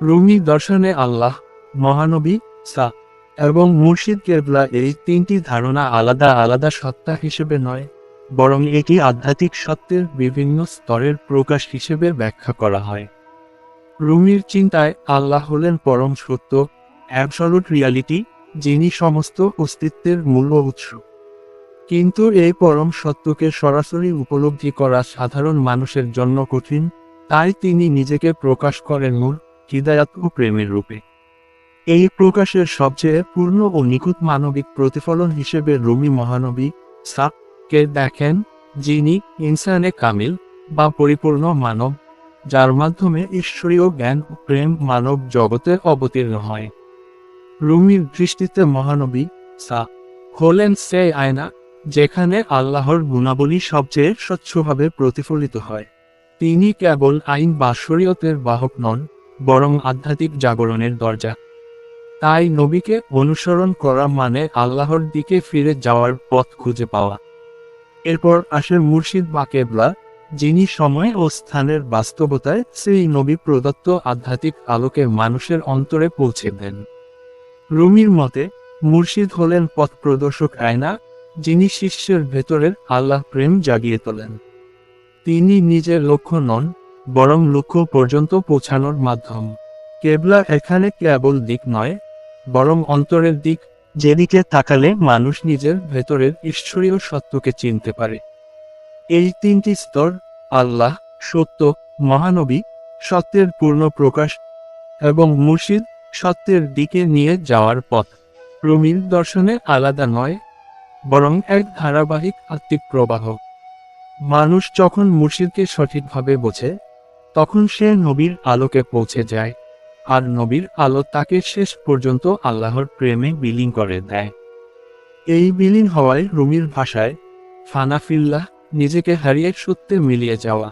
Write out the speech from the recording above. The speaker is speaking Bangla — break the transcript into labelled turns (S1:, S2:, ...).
S1: রুমি দর্শনে আল্লাহ, মহানবী, সা এবং মুর্শিদ কেবলা এই তিনটি ধারণা আলাদা আলাদা সত্তা হিসেবে নয়, বরং এটি আধ্যাত্মিক সত্যের বিভিন্ন স্তরের প্রকাশ হিসেবে ব্যাখ্যা করা হয়। রুমির চিন্তায় আল্লাহ হলেন পরম সত্য, অ্যাবসলিউট রিয়ালিটি, যিনি সমস্ত অস্তিত্বের মূল উৎস। কিন্তু এই পরম সত্যকে সরাসরি উপলব্ধি করা সাধারণ মানুষের জন্য কঠিন, তাই তিনি নিজেকে প্রকাশ করেন নূর, হিদায়াত ও প্রেমের রূপে। এই প্রকাশের সবচেয়ে পূর্ণ ও নিখুঁত মানবিক প্রতিফলন হিসেবে রুমি মহানবী সা কে দেখেন, যিনি ইনসানে কামিল বা পরিপূর্ণ মানব, যার মাধ্যমে ঈশ্বরীয় জ্ঞান ও প্রেম মানব জগতে অবতীর্ণ হয়। রুমির দৃষ্টিতে মহানবী সা হলেন সেই আয়না, যেখানে আল্লাহর গুণাবলী সবচেয়ে স্বচ্ছভাবে প্রতিফলিত হয়। তিনি কেবল আইন বা শরীয়তের বাহক নন, বরং আধ্যাত্মিক জাগরণের দরজা। তাই নবীকে অনুসরণ করা মানে আল্লাহর দিকে ফিরে যাওয়ার পথ খুঁজে পাওয়া। এরপর আসে মুর্শিদ বা কেবলা, যিনি সময় ও স্থানের বাস্তবতায় সেই নবী প্রদত্ত আধ্যাত্মিক আলোকে মানুষের অন্তরে পৌঁছে দেন। রুমির মতে মুর্শিদ হলেন পথ প্রদর্শক আয়না, যিনি শিষ্যের ভেতরের আল্লাহ প্রেম জাগিয়ে তোলেন। তিনি নিজের লক্ষ্য নন, বরং লক্ষ্য পর্যন্ত পৌঁছানোর মাধ্যম। কেবলা এখানে কেবল দিক নয়, বরং অন্তরের দিক, যেদিকে তাকালে মানুষ নিজের ভেতরের ঈশ্বরীয় সত্যকে চিনতে পারে। এই তিনটি স্তর, আল্লাহ, সত্য, মহানবী, সত্যের পূর্ণ প্রকাশ, এবং মুর্শিদ, সত্যের দিকে নিয়ে যাওয়ার পথ, রুমির দর্শনে আলাদা নয়, বরং এক ধারাবাহিক আত্মিক প্রবাহ। মানুষ যখন মুর্শিদকে সঠিকভাবে বোঝে, তখন সে নবীর আলোকে পৌঁছে যায়, আর নবীর আলো তাকে শেষ পর্যন্ত আল্লাহর প্রেমে বিলীন করে দেয়। এই বিলীন হওয়ায় রুমির ভাষায় ফানাফিল্লাহ, নিজেকে হারিয়ে সত্যে মিলিয়ে যাওয়া।